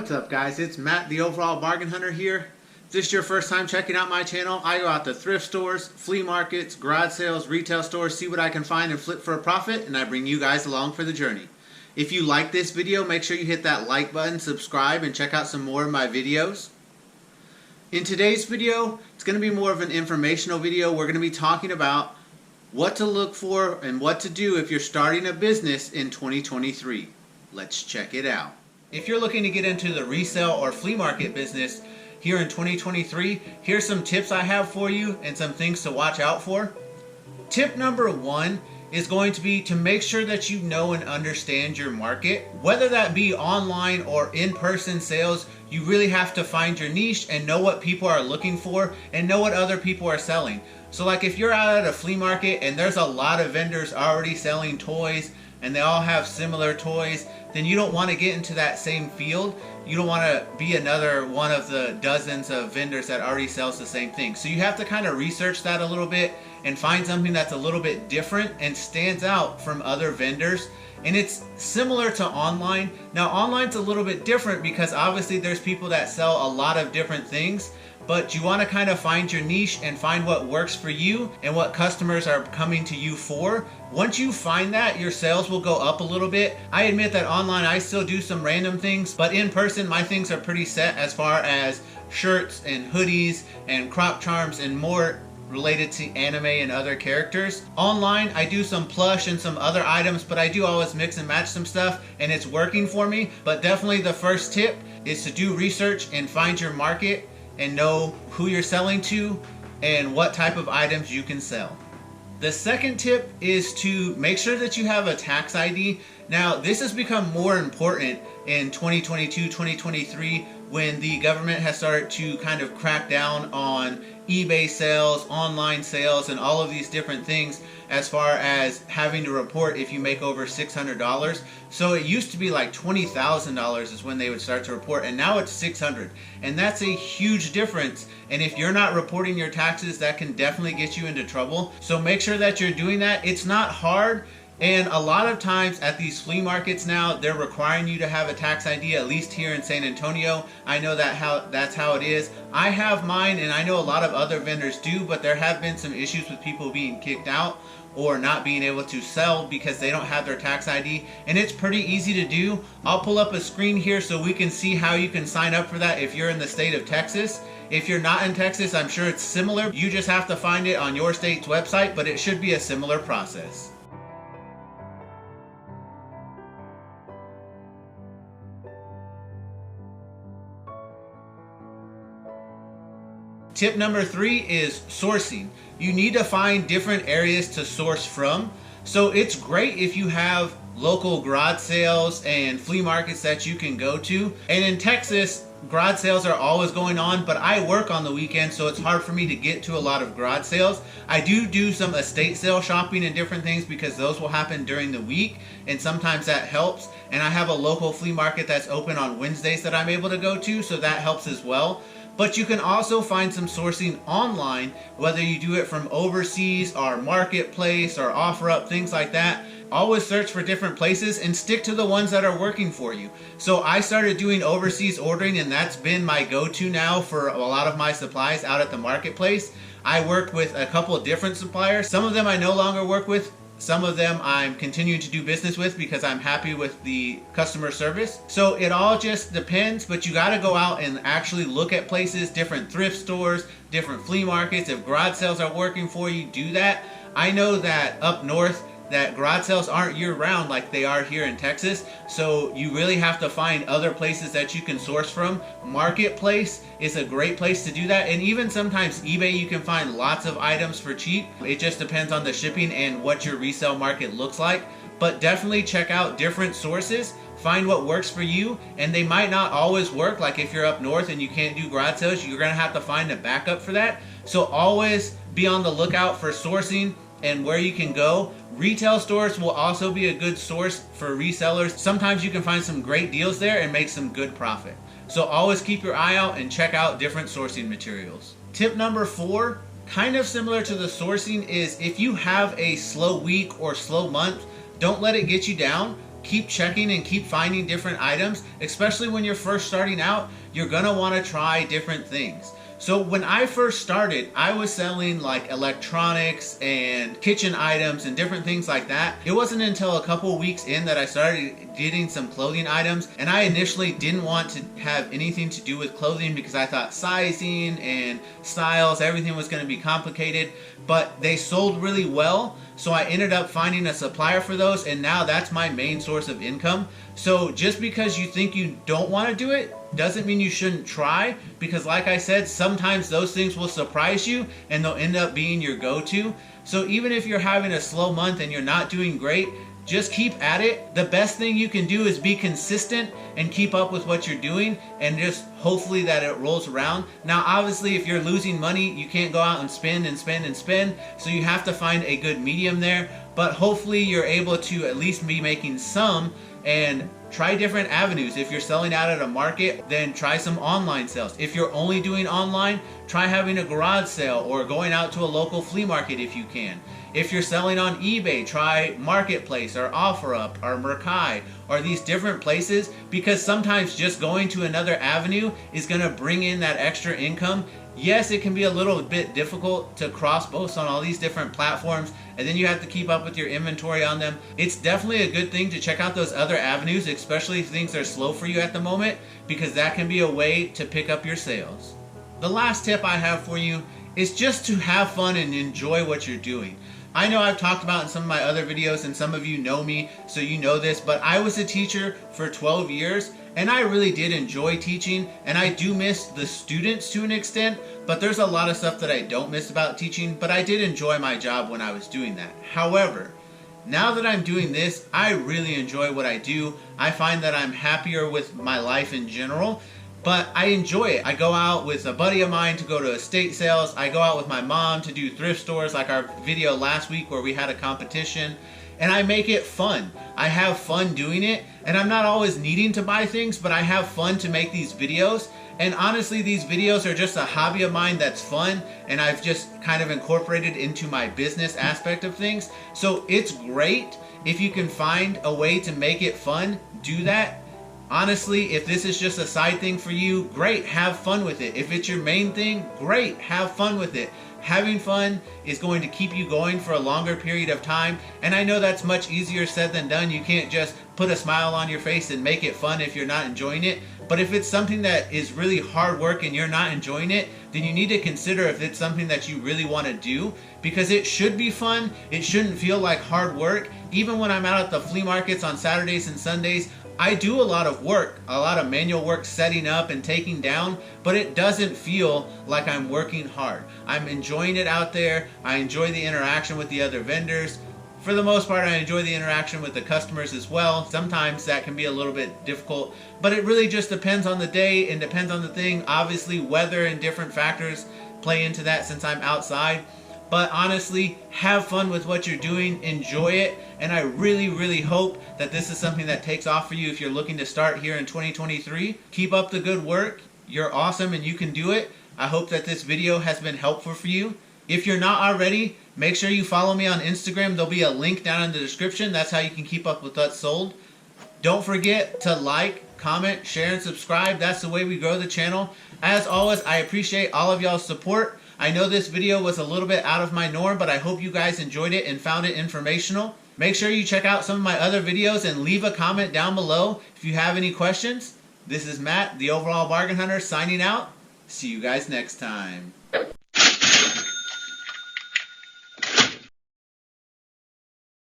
What's up, guys? It's Matt, the overall bargain hunter here. If this is your first time checking out my channel, I go out to thrift stores, flea markets, garage sales, retail stores, see what I can find and flip for a profit, and I bring you guys along for the journey. If you like this video, make sure you hit that like button, subscribe, and check out some more of my videos. In today's video, it's going to be more of an informational video. We're going to be talking about what to look for and what to do if you're starting a business in 2023. Let's check it out. If you're looking to get into the resale or flea market business here in 2023, here's some tips I have for you and some things to watch out for. Tip number one is going to be to make sure that you know and understand your market. Whether that be online or in-person sales, you really have to find your niche and know what people are looking for and know what other people are selling. So like if you're out at a flea market and there's a lot of vendors already selling toys and they all have similar toys, then you don't want to get into that same field. You don't want to be another one of the dozens of vendors that already sells the same thing. So you have to kind of research that a little bit and find something that's a little bit different and stands out from other vendors. And it's similar to online. Now online's a little bit different because obviously there's people that sell a lot of different things, but you want to kind of find your niche and find what works for you and what customers are coming to you for. Once you find that, your sales will go up a little bit. I admit that online I still do some random things, but in person my things are pretty set as far as shirts and hoodies and crop charms and more related to anime and other characters. Online I do some plush and some other items, but I do always mix and match some stuff and it's working for me. But definitely the first tip is to do research and find your market and know who you're selling to and what type of items you can sell. The second tip is to make sure that you have a tax ID. Now this has become more important in 2022, 2023 when the government has started to kind of crack down on eBay sales, online sales, and all of these different things as far as having to report if you make over $600. So it used to be like $20,000 is when they would start to report, and now it's $600. And that's a huge difference. And if you're not reporting your taxes, that can definitely get you into trouble. So make sure that you're doing that. It's not hard. And a lot of times at these flea markets now, they're requiring you to have a tax ID, at least here in San Antonio. I know that's how it is. I have mine, and I know a lot of other vendors do, but there have been some issues with people being kicked out or not being able to sell because they don't have their tax ID. And it's pretty easy to do. I'll pull up a screen here so we can see how you can sign up for that if you're in the state of Texas. If you're not in Texas, I'm sure it's similar. You just have to find it on your state's website, but it should be a similar process. Tip number three is sourcing. You need to find different areas to source from. So it's great if you have local garage sales and flea markets that you can go to. And in Texas, garage sales are always going on, but I work on the weekend, so it's hard for me to get to a lot of garage sales. I do some estate sale shopping and different things because those will happen during the week, and sometimes that helps. And I have a local flea market that's open on Wednesdays that I'm able to go to, so that helps as well. But you can also find some sourcing online, whether you do it from overseas or marketplace or OfferUp, things like that. Always search for different places and stick to the ones that are working for you. So I started doing overseas ordering, and that's been my go-to now for a lot of my supplies out at the marketplace. I work with a couple of different suppliers. Some of them I no longer work with. Some of them I'm continuing to do business with because I'm happy with the customer service. So it all just depends, but you gotta go out and actually look at places, different thrift stores, different flea markets. If garage sales are working for you, do that. I know that up north, that garage sales aren't year-round like they are here in Texas, so you really have to find other places that you can source from. Marketplace is a great place to do that, and even sometimes eBay you can find lots of items for cheap. It just depends on the shipping and what your resale market looks like, but definitely check out different sources. Find what works for you, and they might not always work. Like if you're up north and you can't do garage sales, you're gonna have to find a backup for that. So always be on the lookout for sourcing and where you can go. Retail stores will also be a good source for resellers. Sometimes you can find some great deals there and make some good profit. So always keep your eye out and check out different sourcing materials. Tip number four, kind of similar to the sourcing, is if you have a slow week or slow month, don't let it get you down. keep checking and keep finding different items. Especially when you're first starting out, you're gonna want to try different things. So when I first started, I was selling like electronics and kitchen items and different things like that. It wasn't until a couple weeks in that I started getting some clothing items, and I initially didn't want to have anything to do with clothing because I thought sizing and styles, everything was going to be complicated, but they sold really well. So I ended up finding a supplier for those, and now that's my main source of income. So just because you think you don't want to do it doesn't mean you shouldn't try, because like I said, sometimes those things will surprise you and they'll end up being your go-to. So even if you're having a slow month and you're not doing great, just keep at it. The best thing you can do is be consistent and keep up with what you're doing, and just hopefully that it rolls around. Now obviously if you're losing money, you can't go out and spend and spend and spend, so you have to find a good medium there. But hopefully you're able to at least be making some, and try different avenues. If you're selling out at a market, then try some online sales. If you're only doing online, try having a garage sale or going out to a local flea market if you can. If you're selling on eBay, try Marketplace or OfferUp or Mercai or these different places, because sometimes just going to another avenue is going to bring in that extra income. Yes, it can be a little bit difficult to cross post on all these different platforms, and then you have to keep up with your inventory on them. It's definitely a good thing to check out those other avenues, especially if things are slow for you at the moment, because that can be a way to pick up your sales. The last tip I have for you is just to have fun and enjoy what you're doing. I know I've talked about in some of my other videos, and some of you know me, so you know this, but I was a teacher for 12 years, and I really did enjoy teaching, and I do miss the students to an extent, but there's a lot of stuff that I don't miss about teaching, but I did enjoy my job when I was doing that. However, now that I'm doing this, I really enjoy what I do. I find that I'm happier with my life in general, but I enjoy it. I go out with a buddy of mine to go to estate sales. I go out with my mom to do thrift stores, like our video last week where we had a competition, and I make it fun. I have fun doing it, and I'm not always needing to buy things, but I have fun to make these videos. And honestly, these videos are just a hobby of mine that's fun, and I've just kind of incorporated into my business aspect of things. So it's great if you can find a way to make it fun. Do that. Honestly, if this is just a side thing for you, great, have fun with it. If it's your main thing, great, have fun with it. Having fun is going to keep you going for a longer period of time, and I know that's much easier said than done. You can't just put a smile on your face and make it fun if you're not enjoying it. But if it's something that is really hard work and you're not enjoying it, then you need to consider if it's something that you really want to do, because it should be fun. It shouldn't feel like hard work. Even when I'm out at the flea markets on Saturdays and Sundays, I do a lot of work, a lot of manual work setting up and taking down, but it doesn't feel like I'm working hard. I'm enjoying it out there. I enjoy the interaction with the other vendors. For the most part, I enjoy the interaction with the customers as well. Sometimes that can be a little bit difficult, but it really just depends on the day and depends on the thing. Obviously, weather and different factors play into that since I'm outside. But honestly, have fun with what you're doing, enjoy it, and I really, really hope that this is something that takes off for you if you're looking to start here in 2023. Keep up the good work. You're awesome and you can do it. I hope that this video has been helpful for you. If you're not already, make sure you follow me on Instagram. There'll be a link down in the description. That's how you can keep up with what's sold. Don't forget to like, comment, share, and subscribe. That's the way we grow the channel. As always, I appreciate all of y'all's support. I know this video was a little bit out of my norm, but I hope you guys enjoyed it and found it informational. Make sure you check out some of my other videos and leave a comment down below if you have any questions. This is Matt, the Overall Bargain Hunter, signing out. See you guys next time.